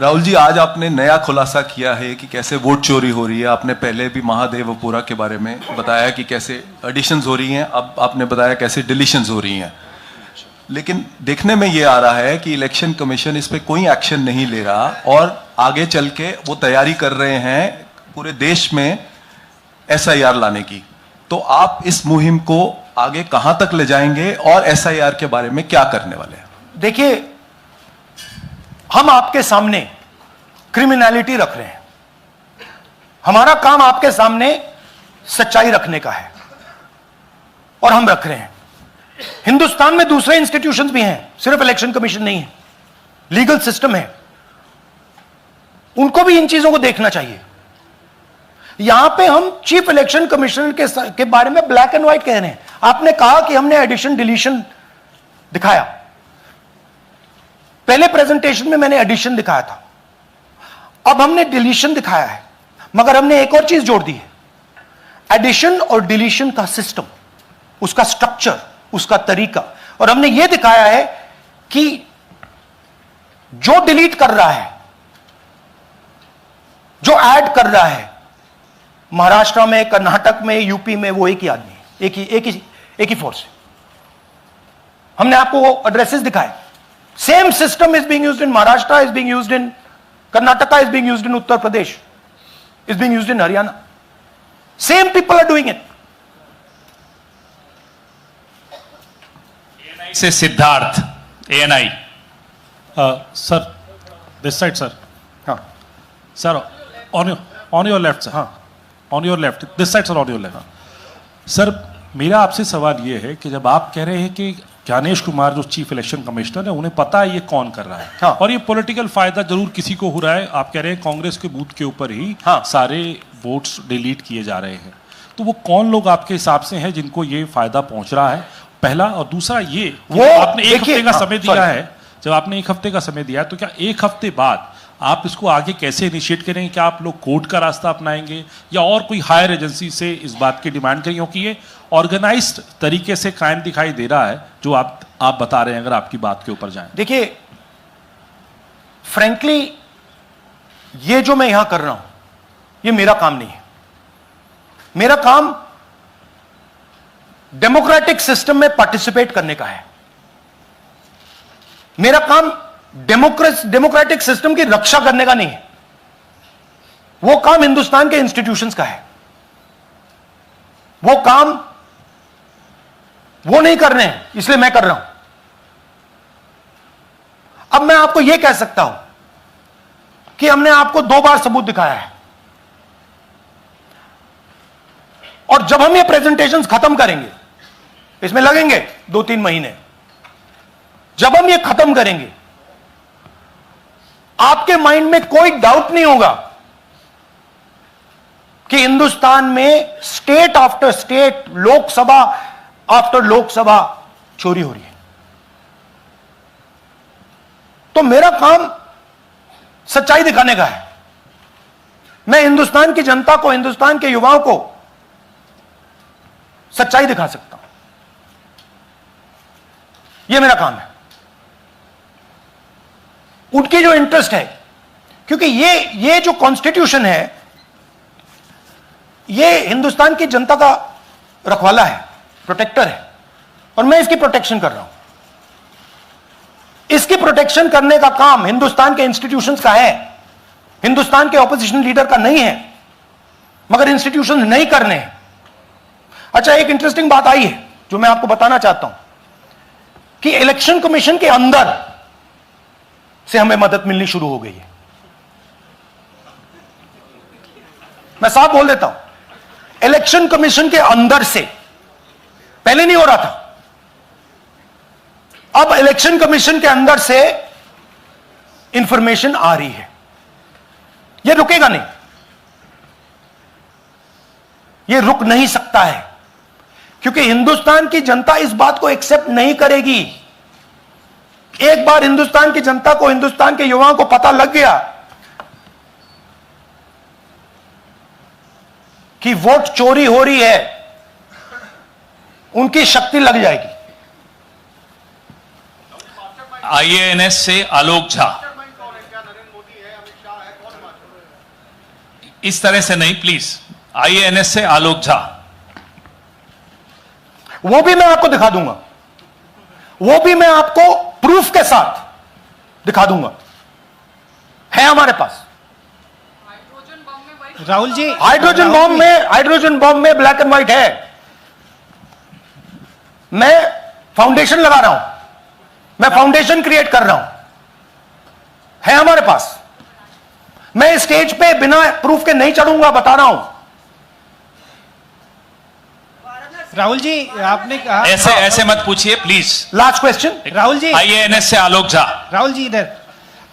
राहुल जी, आज आपने नया खुलासा किया है कि कैसे वोट चोरी हो रही है। आपने पहले भी महादेवपुरा के बारे में बताया कि कैसे एडिशंस हो रही हैं, अब आपने बताया कैसे डिलीशंस हो रही हैं। लेकिन देखने में ये आ रहा है कि इलेक्शन कमीशन इस पे कोई एक्शन नहीं ले रहा और आगे चल के वो तैयारी कर रहे हैं पूरे देश में SIR लाने की। तो आप इस मुहिम को आगे कहां तक ले जाएंगे और SIR के बारे में क्या करने वाले हैं? देखिए, हम आपके सामने क्रिमिनलिटी रख रहे हैं। हमारा काम आपके सामने सच्चाई रखने का है और हम रख रहे हैं। हिंदुस्तान में दूसरे इंस्टीट्यूशंस भी हैं, सिर्फ इलेक्शन कमीशन नहीं है, लीगल सिस्टम है, उनको भी इन चीजों को देखना चाहिए। यहां पे हम चीफ इलेक्शन कमिश्नर के बारे में ब्लैक एंड व्हाइट कह रहे हैं। आपने कहा कि हमने एडिशन डिलीशन दिखाया। पहले प्रेजेंटेशन में मैंने एडिशन दिखाया था, अब हमने डिलीशन दिखाया है, मगर हमने एक और चीज जोड़ दी है। एडिशन और डिलीशन का सिस्टम, उसका स्ट्रक्चर, उसका तरीका, और हमने यह दिखाया है कि जो डिलीट कर रहा है, जो ऐड कर रहा है, महाराष्ट्र में, कर्नाटक में, यूपी में, वो एक ही आदमी है, एक ही फोर्स है। हमने आपको वो एड्रेसेस दिखाए। Same system is being used in Maharashtra, is being used in Karnataka, is being used in Uttar Pradesh, is being used in Haryana. Same people are doing it. Say Siddharth, ANI। Sir, this side sir. हाँ sir, on your left sir. हाँ, on your left, this side sir, on your left. Sir, मेरा आपसे सवाल ये है कि जब आप कह रहे हैं कि ज्ञानेश कुमार जो चीफ इलेक्शन कमिश्नर है, उन्हें पता है ये कौन कर रहा है, हाँ, और ये पॉलिटिकल फायदा जरूर किसी को हो रहा है। आप कह रहे हैं कांग्रेस के बूथ के ऊपर ही हाँ, सारे वोट्स डिलीट किए जा रहे हैं, तो वो कौन लोग आपके हिसाब से हैं जिनको ये फायदा पहुंच रहा है, पहला। और दूसरा ये कि वो आपने एक हफ्ते का समय दिया sorry। है, जब आपने एक हफ्ते का समय दिया है, तो क्या एक हफ्ते बाद आप इसको आगे कैसे इनिशिएट करेंगे? क्या आप लोग कोर्ट का रास्ता अपनाएंगे या और कोई हायर एजेंसी से इस बात की डिमांड करेंगे? क्योंकि ये ऑर्गेनाइज्ड तरीके से क्राइम दिखाई दे रहा है जो आप बता रहे हैं, अगर आपकी बात के ऊपर जाएं। देखिए, फ्रैंकली ये जो मैं यहां कर रहा हूं, ये मेरा काम नहीं है। मेरा काम डेमोक्रेटिक सिस्टम में पार्टिसिपेट करने का है। मेरा काम डेमोक्रेटिक सिस्टम की रक्षा करने का नहीं है। वो काम हिंदुस्तान के इंस्टीट्यूशंस का है। वो काम वो नहीं कर रहे हैं, इसलिए मैं कर रहा हूं। अब मैं आपको यह कह सकता हूं कि हमने आपको 2 बार सबूत दिखाया है, और जब हम ये प्रेजेंटेशंस खत्म करेंगे, इसमें लगेंगे 2-3 महीने, जब हम ये खत्म करेंगे, आपके माइंड में कोई डाउट नहीं होगा कि हिंदुस्तान में state after state, Lok Sabha after Lok Sabha चोरी हो रही है। तो मेरा काम सच्चाई दिखाने का है। मैं हिंदुस्तान की जनता को, हिंदुस्तान के युवाओं को सच्चाई दिखा सकता हूं। यह मेरा काम है। उनकी जो इंटरेस्ट है, क्योंकि ये जो कॉन्स्टिट्यूशन है, ये हिंदुस्तान की जनता का रखवाला है, प्रोटेक्टर है, और मैं इसकी प्रोटेक्शन कर रहा हूं। इसकी प्रोटेक्शन करने का काम हिंदुस्तान के इंस्टीट्यूशंस का है, हिंदुस्तान के ऑपोजिशन लीडर का नहीं है, मगर इंस्टीट्यूशंस नहीं करने हैं। अच्छा, एक इंटरेस्टिंग बात आई है जो मैं आपको बताना चाहता हूं कि इलेक्शन कमीशन के अंदर से हमें मदद मिलनी शुरू हो गई है। मैं साफ बोल देता हूं, इलेक्शन कमीशन के अंदर से, पहले नहीं हो रहा था, अब इलेक्शन कमीशन के अंदर से इंफॉर्मेशन आ रही है। यह रुकेगा नहीं, यह रुक नहीं सकता है, क्योंकि हिंदुस्तान की जनता इस बात को एक्सेप्ट नहीं करेगी। एक बार हिंदुस्तान की जनता को, हिंदुस्तान के युवाओं को पता लग गया कि वोट चोरी हो रही है, उनकी शक्ति लग जाएगी। IANS से आलोक झा। इस तरह से नहीं प्लीज। IANS से आलोक झा। वो भी मैं आपको दिखा दूंगा, वो भी मैं आपको प्रूफ के साथ दिखा दूंगा, है हमारे पास। राहुल जी, हाइड्रोजन बॉम्ब में ब्लैक एंड व्हाइट है। मैं फाउंडेशन लगा रहा हूं, मैं फाउंडेशन क्रिएट कर रहा हूं, है हमारे पास। मैं स्टेज पे बिना प्रूफ के नहीं चढ़ूंगा, बता रहा हूं। राहुल जी आपने कहा ऐसे मत पूछिए please. Last question, Rahul ji, IANS से आलोक झा। राहुल जी इधर,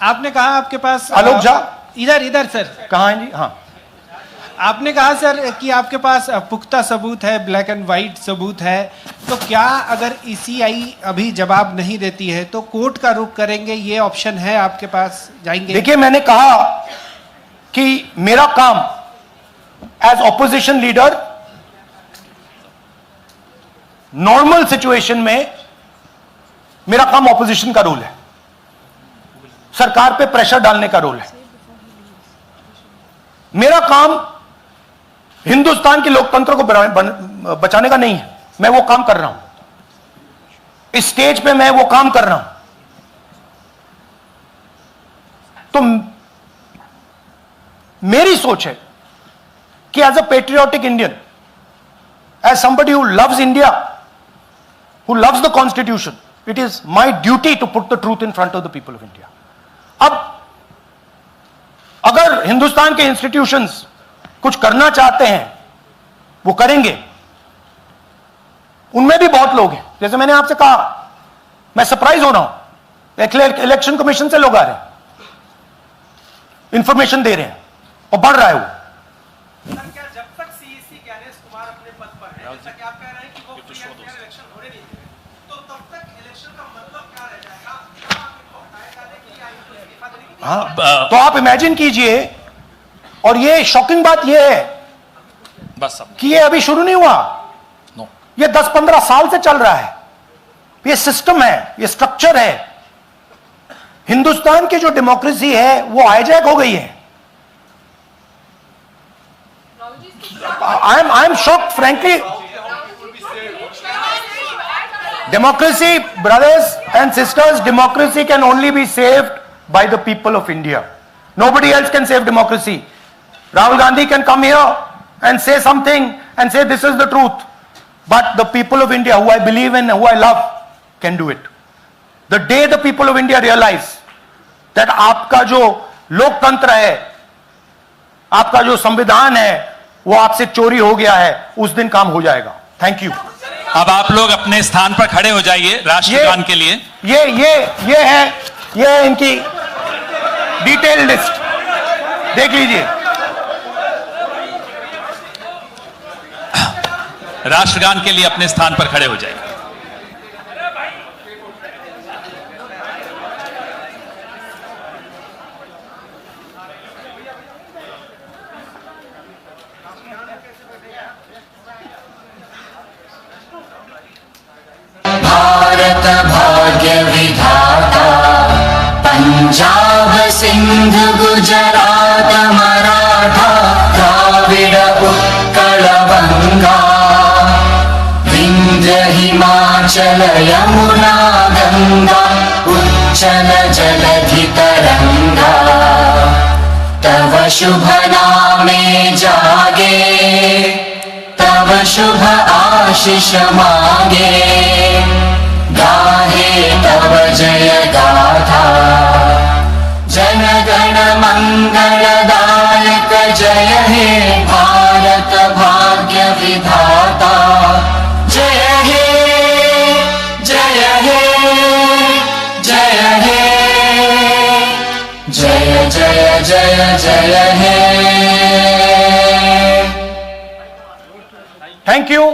आपने कहा आपके पास आलोक झा इधर सर, कहां है जी? हाँ, आपने कहा सर कि आपके पास पुख्ता सबूत है, ब्लैक एंड व्हाइट सबूत है, तो क्या अगर ECI अभी जवाब नहीं देती है तो कोर्ट का रुख करेंगे, ये ऑप्शन है आपके पास, जाएंगे? देखिए, मैंने कहा कि मेरा काम as opposition leader normal situation में मेरा काम ऑपोजिशन का रोल है, सरकार पे प्रेशर डालने का रोल है। मेरा काम हिंदुस्तान के लोकतंत्र को बचाने का नहीं है। मैं वो काम कर रहा हूं, इस स्टेज पे मैं वो काम कर रहा हूं। तो मेरी सोच है कि as a patriotic Indian, as somebody who loves India, who loves the constitution, it is my duty to put the truth in front of the people of India. अब अगर हिंदुस्तान के इंस्टीट्यूशंस कुछ करना चाहते हैं, वो करेंगे। उनमें भी बहुत लोग हैं, जैसे मैंने आपसे कहा, मैं सरप्राइज हो रहा हूं, इलेक्शन कमीशन से लोग आ रहे हैं, इंफॉर्मेशन दे रहे हैं और बढ़ रहा है वो। क्या जब तक CEC ज्ञानेश कुमार अपने पद पर है, जैसा कि आप कह रहे हैं कि वो फ्री एंड फेयर इलेक्शन होने नहीं देंगे, तो तब तक इलेक्शन का मतलब क्या रह जाएगा? क्या आप इनको हटाए जाने के लिए आयोग को इस्तीफा देने की? हाँ, तो आप इमेजिन कीजिए, और ये शॉकिंग बात ये है बस कि ये अभी शुरू नहीं हुआ, ये 10-15 साल से चल रहा है। ये सिस्टम है, ये स्ट्रक्चर है। हिंदुस्तान की जो डेमोक्रेसी है वो हाईजैक हो गई है। I am shocked frankly. Democracy, brothers and sisters, democracy can only be saved by the people of India. Nobody else can save democracy. Rahul Gandhi can come here and say something and say this is the truth. But the people of India, who I believe in, who I love, can do it. The day the people of India realize that आपका जो लोकतंत्र है, आपका जो संविधान है, वो आपसे चोरी हो गया है, उस दिन काम हो जाएगा। Thank you. अब आप लोग अपने स्थान पर खड़े हो जाइए राष्ट्रगान के लिए। ये है इनकी डिटेल लिस्ट, देख लीजिए। राष्ट्रगान के लिए अपने स्थान पर खड़े हो जाइए। भारत भाग्य विधाता, पंजाब सिंध गुजरात मराठा, द्राविड उत्कल बंगा, विंध्य हिमाचल यमुना गंगा, उच्चल जलधि तरंगा, तव शुभ नामे जागे, तव शुभ आशीष मांगे, गाहे तव जय गाथा, जन गण मंगलदायक जय हे भारत भाग्य विधाता, जय हे जय हे जय हे जय जय जय जय हे। Thank you.